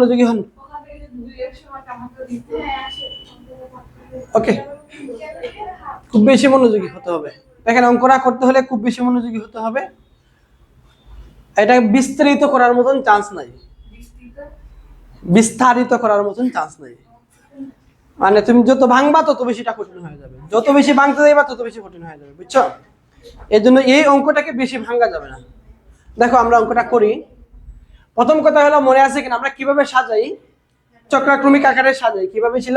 মনোযোগী হন। ওকে, খুব বেশি মনোযোগী হতে হবে। দেখেন, অঙ্কটা করতে হলে খুব বেশি মনোযোগী হতে হবে। এটা বিস্তারিত করার মতন চান্স নাই, বিস্তারিত করার মতন চান্স নাই। মানে তুমি যত ভাঙবা তত বেশিটা কঠিন হয়ে যাবে, যত বেশি ভাঙতে যাইবা তত বেশি কঠিন হয়ে যাবে, বুঝছো? এই জন্য এই অঙ্কটাকে বেশি ভাঙা যাবে না। দেখো আমরা অঙ্কটা করি। প্রথম কথা হলো, মনে আছে কিনা আমরা কিভাবে সাজাই, চক্রাক্রমিক আকারে সাজাই। কিভাবে ছিল?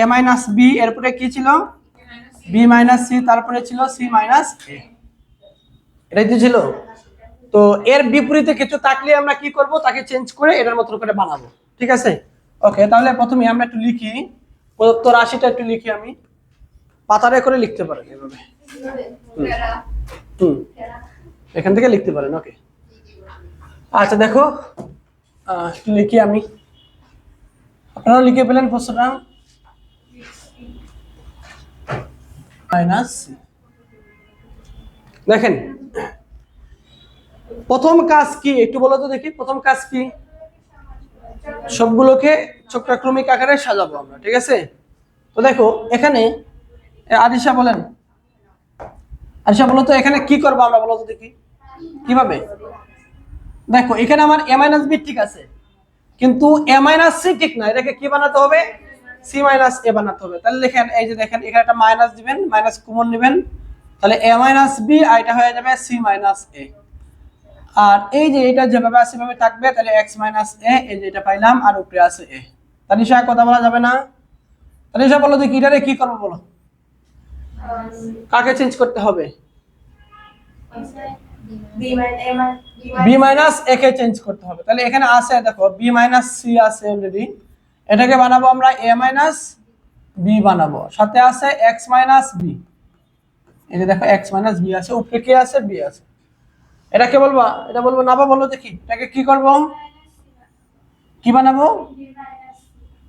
a মাইনাস বি, এরপরে কি ছিল? বি মাইনাস সি, তারপরে ছিল সি মাইনাস এ। এটাই তো ছিল। তো এর বিপরীতে কিছু থাকলে আমরা কি করব, তাকে চেঞ্জ করে এটার মতো করে বানাবো। ঠিক আছে? ওকে, তাহলে প্রথমে আমরা একটু লিখি, প্রদত্ত রাশিটা একটু লিখি। আমি পাতারে করে লিখতে পারেন এভাবে। এখান থেকে লিখতে পারেন। ওকে, আচ্ছা দেখো, একটু লিখি আমি, আপনারা লিখে পেলেন প্রশ্নটা। মাইনাস, দেখেন প্রথম কাজ কি একটু বলো তো দেখি। প্রথম কাজ কি? সবগুলোকে চক্রাক্রমিক আকারে সাজাবো আমরা। ঠিক আছে? তো দেখো এখানে আরিশা বলেন, আরিশা বলো তো এখানে কি করবো আমরা, বলো তো দেখি কিভাবে। দেখো এখানে আমার a মাইনাস বি ঠিক আছে, কিন্তু a মাইনাস সি ঠিক না। এটাকে কি বানাতে হবে? সি মাইনাস এ বানাতে হবে। তাহলে দেখেন, এই যে দেখেন এখানে একটা মাইনাস দিবেন, মাইনাস কমন নেবেন, তাহলে a মাইনাস বি, আর এটা হয়ে যাবে সি মাইনাস এ। আর এই যে এটা যেভাবে আছে সেভাবে থাকবে, তাহলে x মাইনাস এ, এই যে এটা পাইলাম, আর উপরে আছে এ। তানিশা কথা বলা যাবে না? তানিশা বলো দেখি এটারে কি করবো বলো, কাকে চেঞ্জ করতে হবে? বি মাইনাস এ কে চেঞ্জ করতে হবে। তাহলে এখানে আছে দেখো বি মাইনাস সি আছে অলরেডি, এটাকে বানাবো আমরা এ মাইনাস বি বানাবো, সাথে আছে এক্স মাইনাস বি। এই যে দেখো এক্স মাইনাস বি আছে, উপরে কি আছে? বি আছে। এটা কে বলবা? এটা বলবো না, বা বলো দেখি এটাকে কি করব, কি বানাবো?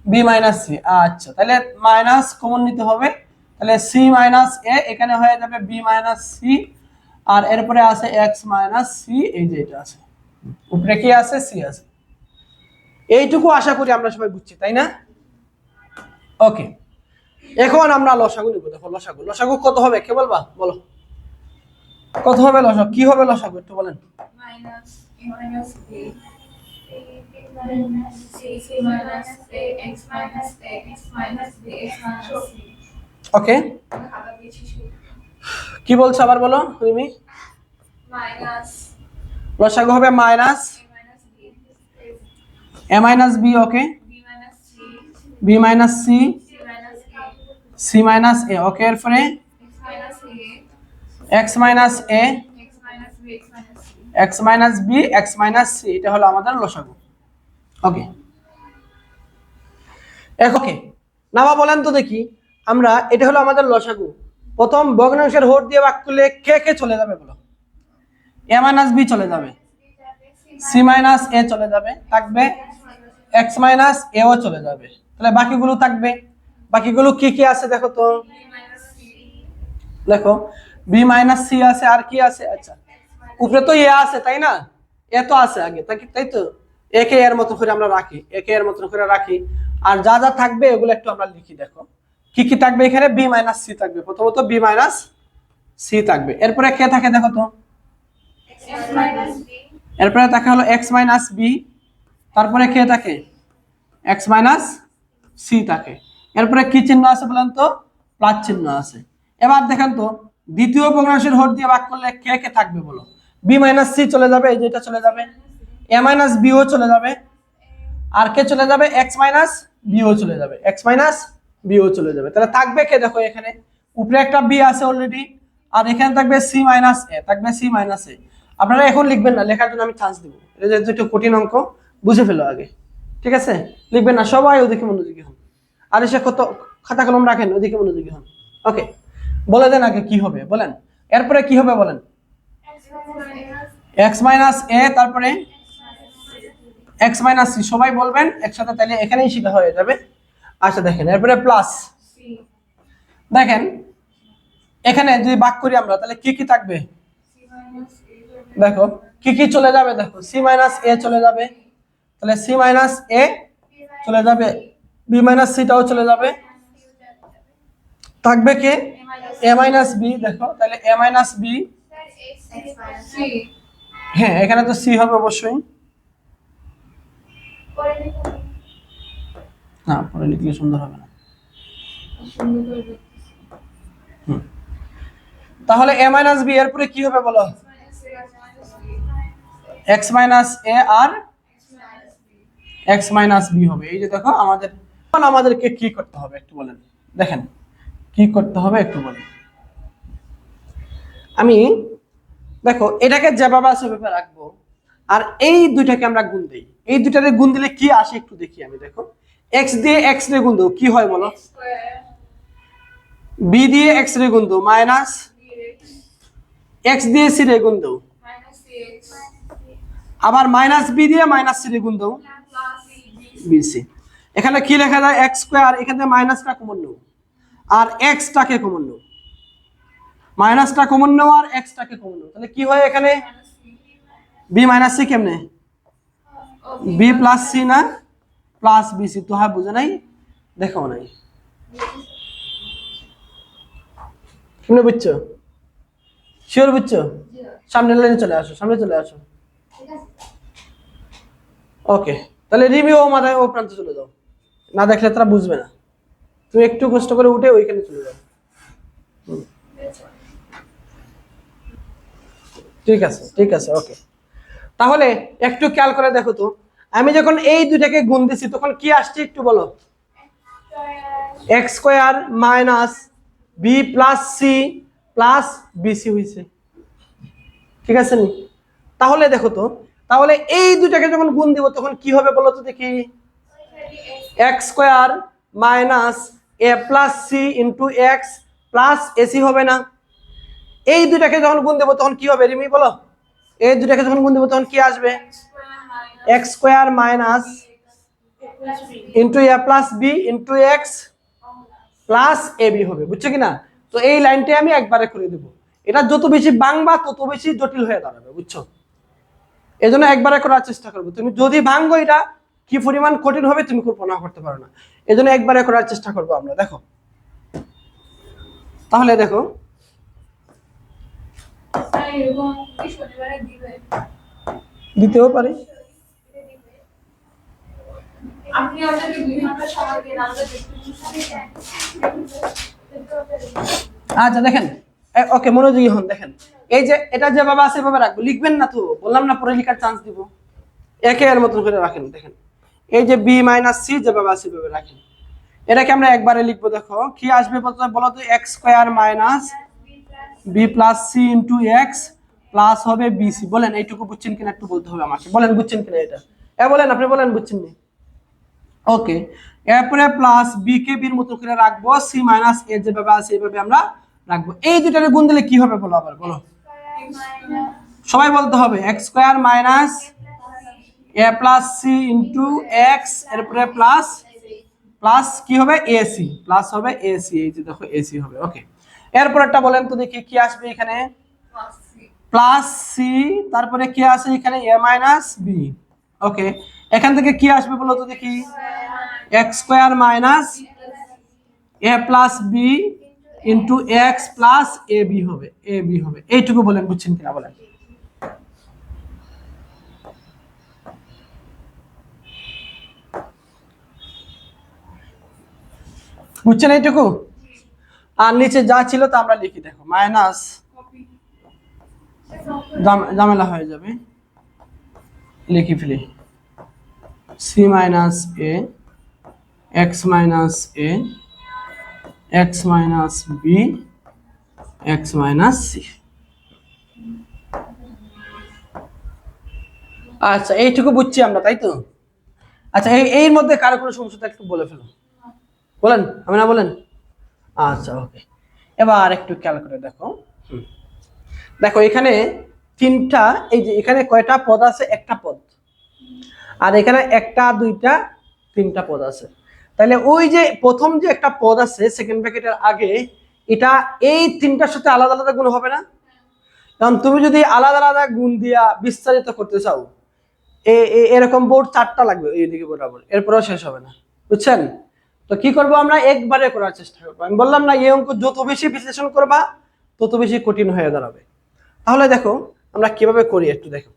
B minus C. আচ্ছা, তাহলে মাইনাস কমন নিতে হবে, তাহলে সি মাইনাস এ এখানে হয়ে যাবে বি মাইনাস সি, আর এরপরে আছে এক্স মাইনাস সি। এই যে এটা আছে, উপরে কি আছে? সি আছে। এইটুকু আশা করি আমরা সবাই বুঝছি, তাই না? ওকে, এখন আমরা লসাগু নিব। দেখো লসাগু, লসাগু কত হবে কে বলবা, বলো কত হবে লসাগু? কি হবে লসাগু একটু বলেন। ওকে, কি বলছো আবার বলো তুমি। লসাগু হবে minus A minus B. Okay, B minus C, C minus A. Okay, এরপরে X minus A, X minus B, X minus C. এটা হলো আমাদের লসাগু। ওকে, ওকে নামা বলেন তো দেখি আমরা, এটা হলো আমাদের লসাগু। প্রথম ভগ্নাংশের হর দিয়ে ভাগ করলে কে কে চলে যাবে বলো? এ মাইনাস বি চলে যাবে, সি মাইনাস এ চলে যাবে, থাকবে এক্স মাইনাস এও চলে যাবে। তাহলে বাকিগুলো থাকবে। বাকিগুলো কি কি আছে দেখো তো, দেখো বি মাইনাস সি আছে, আর কি আছে? আচ্ছা, উপরে তো এ আছে তাই না, এ তো আছে আগে, তাই তো। একে এর মতো করে আমরা রাখি, একে এর মতো করে রাখি। আর যা যা থাকবে এগুলো একটু আমরা লিখি। দেখো কি কি থাকবে এখানে, বি মাইনাস সি থাকবে, প্রথমত বি মাইনাস সি থাকবে। এরপরে কে থাকে দেখো তো, এরপরে থাকে হলো এক্স মাইনাস বি, তারপরে কে থাকে? এক্স মাইনাস সি থাকে। এরপরে কি চিহ্ন আছে বলেন তো? প্লাস চিহ্ন আছে। এবার দেখেন তো, দ্বিতীয় ভগ্নাংশের হর দিয়ে ভাগ করলে কে কে থাকবে বলো? বি মাইনাস সি চলে যাবে, এই যেটা চলে যাবে, এ মাইনাস বিও চলে যাবে, আর কে চলে যাবে? এক্স মাইনাস বিও চলে যাবে, এক্স মাইনাস বিও চলে যাবে। তাহলে থাকবে কে দেখো, এখানে উপরে একটা বি আছে অলরেডি, আর এখানে থাকবে সি মাইনাস এ, থাকবে সি মাইনাস এ। আপনারা এখন লিখবেন না, লেখার জন্য আমি চান্স দিব। এটা যেহেতু একটু কঠিন অঙ্ক, বুঝে ফেলো আগে। ঠিক আছে? লিখবেন না, সবাই ওদিকে মনোযোগী হন। আর এসে কত খাতা কলম রাখেন, ওদিকে মনোযোগী হন। ওকে, বলে দেন আগে কি হবে বলেন, এরপরে কি হবে বলেন। এক্স মাইনাস এ, তারপরে এক্স মাইনাস সি, সবাই বলবেন একসাথে, তাহলে এখানেই সেটা হয়ে যাবে। আচ্ছা দেখেন, এরপরে প্লাস, দেখেন এখানে যদি ভাগ করি আমরা, তাহলে কি কি থাকবে দেখো, কি কি চলে যাবে দেখো, সি মাইনাস এ চলে যাবে, তাহলে সি মাইনাস এ চলে যাবে, বি মাইনাস সিটাও চলে যাবে, থাকবে কে এ মাইনাস বি। দেখো তাহলে এ মাইনাস বি, হ্যাঁ এখানে তো সি হবে অবশ্যই, না পরে লিখলে সুন্দর হবে না। তাহলে এ মাইনাস বি এর পরে কি হবে বলো, এক্স মাইনাস এ আর এক্স মাইনাস বি হবে। এই যে দেখো আমাদের আমাদেরকে কি করতে হবে একটু বলেন, দেখেন কি করতে হবে একটু বলেন। আমি দেখো এটাকে যেভাবে আছে সেভাবে রাখবো, আর এই দুইটাকে আমরা গুণ দিই, এই দুইটারে গুণ দিলে কি আসে একটু দেখি আমি। দেখো এক্স দিয়ে এক্স রে গুণ দাও, কি হয় বলো, বি দিয়ে এক্স রে গুণ দাও মাইনাস, এক্স দিয়ে সি রে গুণ দাও, আবার মাইনাস বি দিয়ে মাইনাস সি রে গুণ দাও বিসি। এখানে কি লেখা যায় এক্স স্কয়ার, এখানে মাইনাসটা কমন নাও আর এক্সটাকে কমন নাও, মাইনাসটা কমন নাও আর এক্সটাকে কমন নাও, তাহলে কি হয় এখানে বি মাইনাস সি, কেমনে বি প্লাস সি না প্লাস বিসি, তো হ্যাঁ বুঝে নাই দেখো নাই কেমনে বুঝছো, শিওর বুঝছো, সামনের লাইনে চলে আসো, সামনে চলে আসো। ওকে তাহলে রিভিউ মাথায় ও প্রান্তে চলে যাও, না দেখলে তারা বুঝবে না, তুমি একটু কষ্ট করে উঠে ওইখানে চলে যাও। ঠিক আছে ঠিক আছে ওকে। তাহলে একটু খেয়াল করে দেখো তো, আমি যখন এই দুটাকে গুণ দিছি তখন কি আসছে একটু বলো, x square minus B plus C plus BC হয়েছে, ঠিক আছে নি। তাহলে দেখো তো, তাহলে এই দুটাকে যখন গুণ দিব তখন কি হবে বলো তো দেখি, X square minus A plus C into x plus AC হবে না। এই দুটাকে যখন গুণ দেবো তখন কি হবে রিমি বলো, এই দুটাকে যখন গুণ দেবো তখন কি আসবে, X square minus into A plus B into x plus A B হবে, বুঝছো কিনা। তো এই লাইনটা আমি একবারে করে দেবো, এটা যত বেশি ভাঙবা তত বেশি জটিল হয়ে দাঁড়াবে, বুঝছো, এই জন্য একবারে করার চেষ্টা করবো। তুমি যদি ভাঙবো এটা কি পরিমাণ কঠিন হবে তুমি কল্পনা করতে পারো না, এই জন্য একবারে করার চেষ্টা করবো আমরা। দেখো তাহলে দেখো দিতেও পারি, আচ্ছা দেখেন ওকে মনোযোগী হন। দেখেন এই যে এটা যেভাবে আছে এভাবে রাখবো, লিখবেন না তো, বললাম না পরে লেখার চান্স দিব, একে এর মতন করে রাখেন। দেখেন এই যে বি মাইনাস সি যেভাবে আছে এভাবে রাখেন, এটাকে আমরা একবারে লিখবো। দেখো কি আসবে বলো তো, x square minus B plus C into x plus হবে বিসি। বলেন এইটুকু বুঝছেন কিনা একটু বলতে হবে আমাকে, বলেন বুঝছেন কিনা এটা, বলেন আপনি বলেন বুঝছেন নি। ওকে এরপরে প্লাস বি কে বির মতো করে রাখবো, সি মাইনাস এ যেভাবে আছে এইভাবে আমরা রাখবো। এই দুটারে গুণ দিলে কি হবে বলো, আবার বলো সবাই বলতে হবে, x square minus A plus C into x এরপরে প্লাস প্লাস কি হবে এসি, প্লাস হবে এসি, এই যে দেখো এসি হবে। ওকে এরপর একটা বলেন তো দেখি কি আসবে এখানে, প্লাস সি, তারপরে কি আছে এখানে এ মাইনাস বি। ওকে এখান থেকে কি আসবে বলো তো দেখি, X square minus A plus B into x plus A B হবে, এ বি হবে। এইটুকু বলেন বুঝছেন কিনা বলেন, বুঝছেন এইটুকু। আর নিচে যা ছিল তা আমরা লিখি, দেখো মাইনাস, ঝামেলা হয়ে যাবে, লিখি ফেলি C minus A X minus A X minus B X minus C. আচ্ছা এইটুকু বুঝছি আমরা, তাই তো। আচ্ছা এর মধ্যে কারো কোনো সমস্যা একটু বলে ফেলো, বলেন আমি না বলেন। আচ্ছা ওকে এবার একটু খেয়াল করে দেখো, দেখো এখানে তিনটা, এই যে এখানে কয়টা পদ আছে, একটা পদ, আর এখানে একটা দুইটা তিনটা পদ আছে। তাহলে ওই যে প্রথম যে একটা পদ আছে সেকেন্ড ব্র্যাকেটের আগে, এটা এই তিনটার সাথে আলাদা আলাদা গুণ হবে না। কারণ তুমি যদি আলাদা আলাদা গুণ দিয়া বিস্তারিত করতে চাও এরকম বোর্ড 4টা লাগবে এইদিকে বরাবর, এরপরেও শেষ হবে না, বুঝছেন? তো কি করব আমরা, একবারে করার চেষ্টা করবো। আমি বললাম না, এই অঙ্ক যত বেশি বিশ্লেষণ করবা তত বেশি কঠিন হয়ে দাঁড়াবে। তাহলে দেখো আমরা কিভাবে করি একটু দেখো।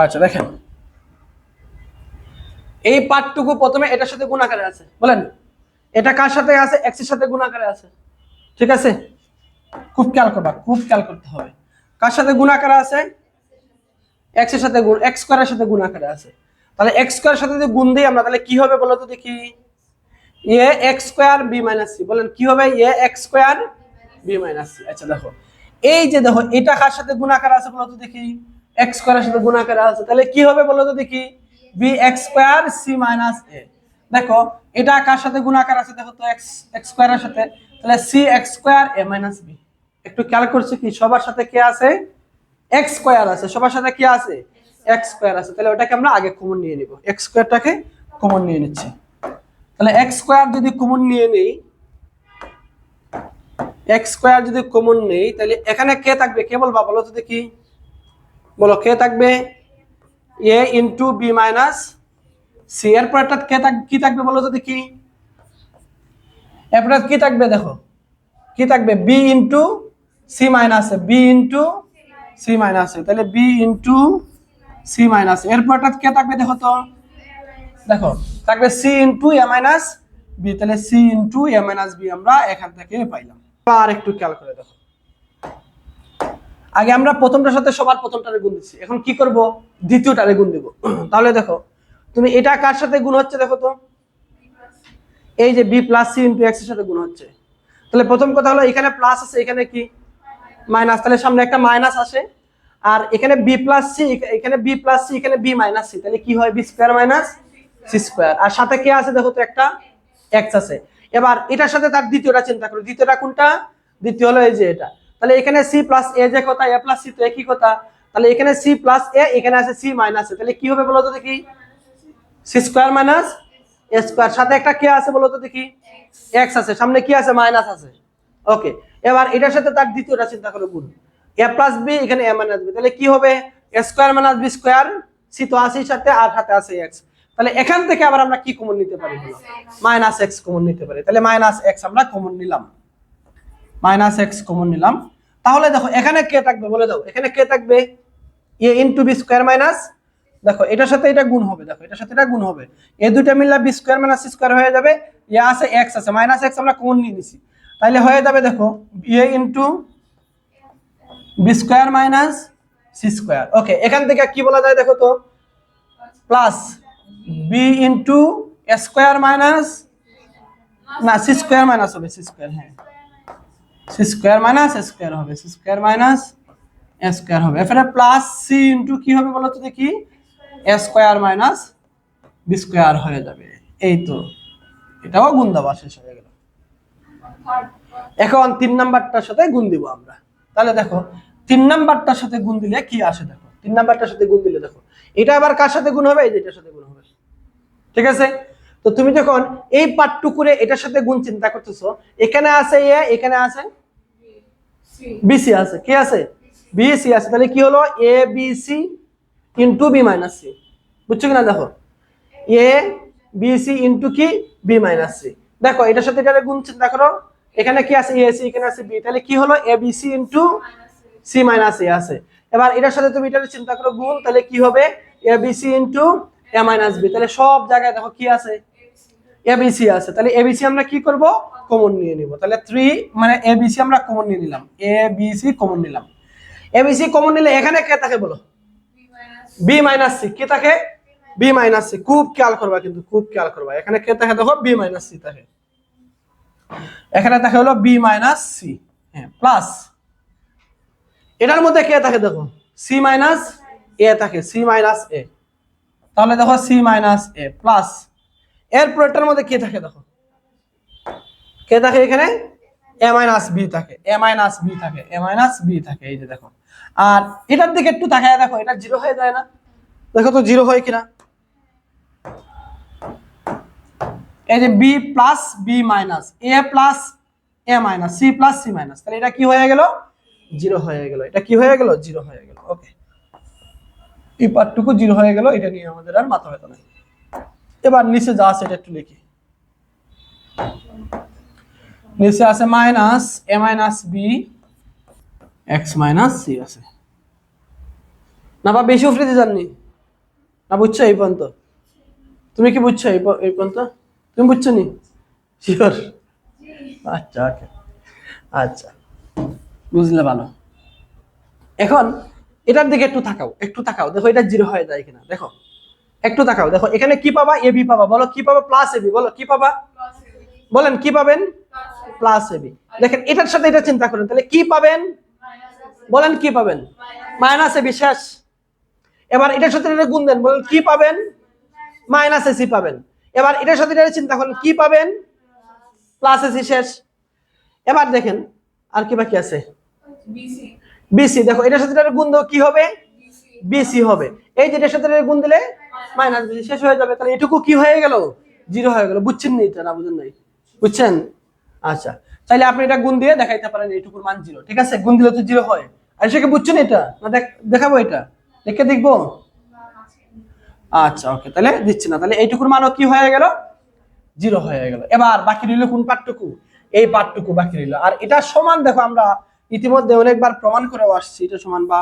আচ্ছা দেখেন, এই পার্টটুকু প্রথমে এটার সাথে গুণ আকারে আছে, বলেন এটা কার সাথে আছে, এক্স এর সাথে গুণ আকারে আছে, ঠিক আছে? খুব খেয়াল করবা, খুব খেয়াল করতে হবে। কার সাথে গুণ আকারে আছে? এক্স এর সাথে গুণ, এক্স স্কয়ারের সাথে গুণ আকারে আছে। তাহলে এক্স স্কয়ারের সাথে যদি গুণ দিই আমরা, তাহলে কি হবে বলো তো দেখি? A X square B minus C, বলেন কি হবে? A X square B minus C. আচ্ছা দেখো, এই যে দেখো এটা কার সাথে গুণ আকারে আছে বলো তো দেখি? এক্স স্কয়ারের সাথে গুণ আকারে আছে, তাহলে কি হবে বলো তো দেখি? B X square C minus A. দেখো এটা কার সাথে গুণ আকারে আছে দেখো তো? এক্স এক্স স্কয়ারের সাথে, তাহলে সি এক্স স্কয়ার এ মাইনাস বি। একটু খেয়াল করছো কি, সবার সাথে কি আছে? এক্স স্কয়ার আছে, সবার সাথে কি আছে? এক্স স্কয়ার আছে। তাহলে ওটাকে আমরা আগে কমন নিয়ে নিব, এক্স স্কয়ারটাকে কমন নিয়ে নিচ্ছি। তাহলে এক্স স্কয়ার যদি কমন নিয়ে নেই, এক্স স্কয়ার যদি কমন নেই, তাহলে এখানে কে থাকবে? কে বলবা বলো তো দেখি? বলো কে থাকবে? এ ইন্টু বি মাইনাস সি। এরপর একটা কে কি থাকবে বলো তো দেখি? এরপর কি থাকবে দেখো, কি থাকবে? বি ইন্টু সি মাইনাস এ, বি ইন্টু সি মাইনাস এ। তাহলে বি ইন্টু সি মাইনাস। এরপরটা কে থাকবে দেখো তো? দেখো থাকবে সি ইন্টু এ মাইনাস বি। তাহলে সি ইন্টু এ মাইনাস বি আমরা এখান থেকে পাইলাম। আর একটু খেয়াল করে দেখো, আগে আমরা প্রথমটার সাথে সবার প্রথমটারে গুণ দিচ্ছি, এখন কি করব? দ্বিতীয়টারে গুণ দিব। তাহলে দেখো তুমি এটা কার সাথে গুণ হচ্ছে দেখো তো? এই যে B plus C into x এর সাথে গুণ হচ্ছে। তাহলে প্রথম কথা হলো এখানে প্লাস আছে, এখানে কি মাইনাস, তাহলে সামনে একটা মাইনাস আসে। আর এখানে বি প্লাস সি, এখানে বি প্লাস সি, এখানে বি মাইনাস সি, তাহলে কি হয়? B square minus C square. আর সাথে কে আছে দেখো তো? একটা এক্স আছে। এবার এটার সাথে তার দ্বিতীয়টা চিন্তা করো, দ্বিতীয়টা কোনটা? দ্বিতীয় হলো এই যে এটা। তাহলে এখানে সি প্লাস এ যে কথা, এ প্লাস সি তো একই কথা। তাহলে এখানে সি প্লাস এ, এখানে আছে সি মাইনাস এ, তাহলে কি হবে বলো তো দেখি? C square minus A square. সাথে একটা কে আছে বলো তো দেখি? এক্স আছে, সামনে কি আছে? মাইনাস আছে। ওকে, এবার এটার সাথে তার দ্বিতীয়টা চিন্তা করো, গুণ এ প্লাস বি, এখানে এ মাইনাস বি, তাহলে কি হবে? A square minus B square. C তো আছে সাথে, আর সাথে আছে এক্স। তাহলে এখান থেকে আবার আমরা কি কমন নিতে পারি? মাইনাস এক্স কমন নিতে পারি। তাহলে মাইনাস এক্স আমরা কমন নিলাম, মাইনাস এক্স কমন নিলাম। তাহলে দেখো এখানে কে থাকবে বলে দাও? এখানে কে থাকবে? এ ইন্টু বি স্কয়ার মাইনাস, দেখো এটার সাথে এটা গুণ হবে, দেখো এটার সাথে এটা গুণ হবে, এই দুইটা মিললে B square minus C square হয়ে যাবে। এ আছে এক্স আছে, মাইনাস এক্স আমরা কমন নিয়ে নিছি, তাহলে হয়ে যাবে দেখো A into B square minus C square. Okay, এখান থেকে কি বলা যায় দেখো তো? Plus B into A square minus, না সি স্কয়ার মাইনাস হবে, সি স্কয়ার, হ্যাঁ C square minus A square হবে, C square minus A square হবে। এখানে প্লাস সি ইন্টু কি হবে বলো তো দেখি? এ স্কয়ার মাইনাস বি স্কয়ার হয়ে যাবে। এই তো, এটাও গুণ দেওয়া শেষ হয়ে গেল। এখন 3 নাম্বারটার সাথে গুণ দিব আমরা। তাহলে দেখো 3 নাম্বারটার সাথে গুণ দিলে কি আসে দেখো? 3 নাম্বারটার সাথে গুণ দিলে দেখো এটা আবার কার সাথে গুণ হবে? এই যে এটার সাথে গুণ হবে, ঠিক আছে? তো তুমি যখন এই পার্টটুকুরে এটার সাথে গুণ চিন্তা করতেছো, এখানে আছে এ, এখানে আছে বিসি আছে, কি আছে? বিসি আছে। তাহলে কি হলো? A B C into B minus C, বুঝছো কিনা? দেখো এ বি সি ইন্টু কি? B minus C. দেখো এটার সাথে এটা গুণ চিন্তা করো, এখানে কি আছে? এ সি, এখানে আছে বি, তাহলে কি হলো? A B C into C minus A আছে। এবার এটার সাথে তুমি এটা চিন্তা করো গুণ, তাহলে কি হবে? A B C into A minus B. তাহলে সব জায়গায় দেখো কি আছে? এবিসি আছে। তাহলে এবিসি আমরা কি করব? কমন নিয়ে নিব। তাহলে 3 মানে এবিসি আমরা কমন নিয়ে নিলাম, এবিসি কমন নিলাম। এবিসি কমন নিলে এখানে কে থাকে বলো? B minus C. কি থাকে? B minus C. খুব খেয়াল করবা, কিন্তু খুব খেয়াল করবা, এখানে কে থাকে দেখো? বি মাইনাস সি থাকে, এখানে থাকে হলো বি মাইনাস সি, হ্যাঁ প্লাস এটার মধ্যে কে থাকে দেখো? সি মাইনাস এ থাকে, সি মাইনাস এ। তাহলে দেখো সি মাইনাস এ প্লাস এরপর এটার মধ্যে কে থাকে দেখো? কে থাকে এখানে? এ মাইনাস বি থাকে, এ মাইনাস বি থাকে, এ মাইনাস বি থাকে, এই যে দেখো। আর এটার দিকে একটু তাকায় দেখো, এটা জিরো হয়ে যায় না? দেখো তো জিরো হয় কিনা? এই যে B plus B minus A plus A minus C plus C minus, তাহলে এটা কি হয়ে গেল? 0 হয়ে গেল। এটা কি হয়ে গেল? 0 হয়ে গেল। ওকে, এই পার্টটুকু 0 হয়ে গেল, এটা নিয়ে আমাদের আর মাথা ব্যথা নাই। এবার নিচে যা আছে এটা একটু লিখি। নিচে আছে minus A minus B X minus C আছে না, বা বেশি উপরে দিয়ে যাননি না? বুঝছো এই পর্যন্ত? তুমি কি বুঝছো এই পর্যন্ত? তুমি বুঝছো নি? শিওর? আচ্ছা ওকে, আচ্ছা বুঝলে ভালো। এখন এটার দিকে একটু তাকাও, একটু তাকাও, দেখো এটা 0 হয়ে যায় কিনা। দেখো একটু তাকাও, দেখো এখানে কি পাবা? এ বি পাবা। বলো কি পাবা? Plus A B. বলো কি পাবা? বলেন কি পাবেন? Plus A B. দেখেন এটার সাথে এটা চিন্তা করেন, তাহলে কি পাবেন? বলেন কি পাবেন? Minus A B. শেষ। এবার এটার সাথে এটা গুণ দেন, বলেন কি পাবেন? মাইনাস এসি পাবেন। এবার এটার সাথে এটা চিন্তা করেন, কি পাবেন? Plus AC. শেষ। এবার দেখেন আর কি বাকি আছে? বিসি। দেখো এটার সাথে এটা গুণ দাও, কি হবে? বিসি হবে। এই যে এটার সাথে এটা গুণ দিলে মাইনাস বিসি, শেষ হয়ে যাবে। তাহলে এটুকু কি হয়ে গেল? 0 হয়ে গেল। বুঝছেন নি? এটা না বুঝেন নাই? বুঝছেন? আচ্ছা, তাহলে আপনি এটা গুণ দিয়ে দেখাইতে পারেন এইটুকুর মান 0। ঠিক আছে, গুণ দিলে তো 0 হয়। আর সেকে বুঝছেন এটা না? দেখাবো এটা দেখে দেখবো। আচ্ছা ওকে, তাহলে দিচ্ছি না। তাহলে এইটুকুর মানও কি হয়ে গেল? 0 হয়ে গেল। এবার বাকি রইল কোন পার্টটুকু? এই পার্টটুকু বাকি রইল। আর এটা সমান, দেখো আমরা ইতিমধ্যে অনেকবার প্রমাণ করেও আসছি এটা সমান, বা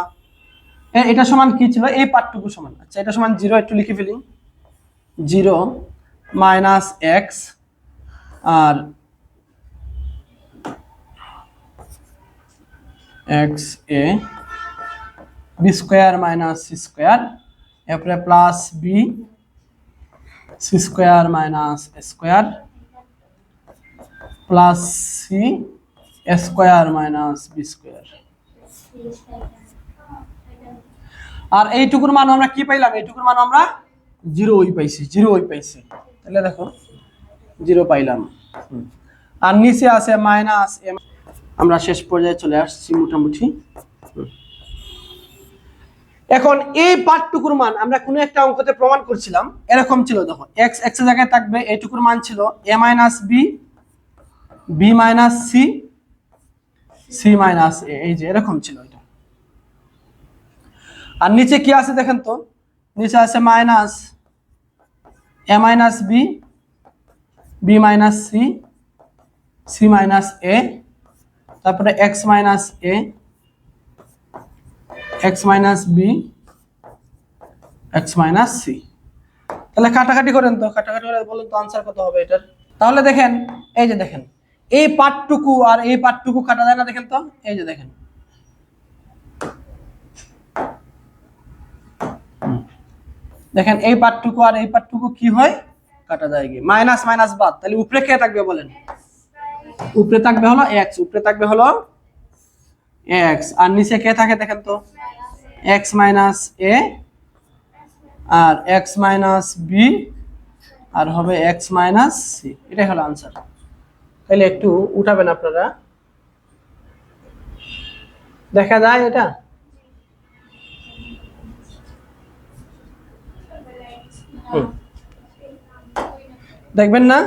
এটা সমান কি ছিল? এই পার্টটুকু সমান। আচ্ছা এটা সমান 0, একটু লিখে ফেলি। 0 মাইনাস এক্স আর X A B square minus C square, এরপরে plus B C square minus square plus C square minus B square. আর এইটুকুর মান আমরা কি পাইলাম? এইটুকুর মান আমরা 0 পাইছি। 0 পাইছি। তাহলে দেখো 0 পাইলাম। আর নিচে আছে মাইনাস এম। আমরা শেষ পর্যায়ে চলে আসছি মোটামুটি। এখন এই পার্টটুকুর মান আমরা কোনো একটা অঙ্কতে প্রমাণ করছিলাম, এরকম ছিল। দেখো এক্স এক্স এর জায়গায় থাকবে, এইটুকুর মান ছিল A minus B B minus C C minus A, এই যে এরকম ছিল এটা। আর নিচে কি আছে দেখেন তো? নিচে আছে minus A minus B B minus C C minus A, তারপরে X minus A X minus B X minus C. তাহলে কাটাকাটি করেন তো, কাটাকাটি করে বলুন তো আনসার কত হবে এটার? তাহলে দেখেন, এই যে দেখেন এই পার্টটুকু আর এই পার্টটুকু কাটা যায় না? দেখেন তো, এই যে দেখেন দেখেন এই পার্টটুকু আর এই পার্টটুকু কি হয়? কাটা যায় কি? মাইনাস মাইনাস বাদ। তাহলে উপরে কে থাকবে বলেন? উপরে থাকবে হলো এক্স, উপরে থাকবে হলো এক্স। আর নিচে কে থাকে দেখেন তো? এক্স মাইনাস এ আর এক্স মাইনাস বি আর হবে এক্স মাইনাস সি। এটাই হলো আনসার। তাহলে একটু উঠাবেন আপনারা, দেখা যায় এটা? দেখবেন না?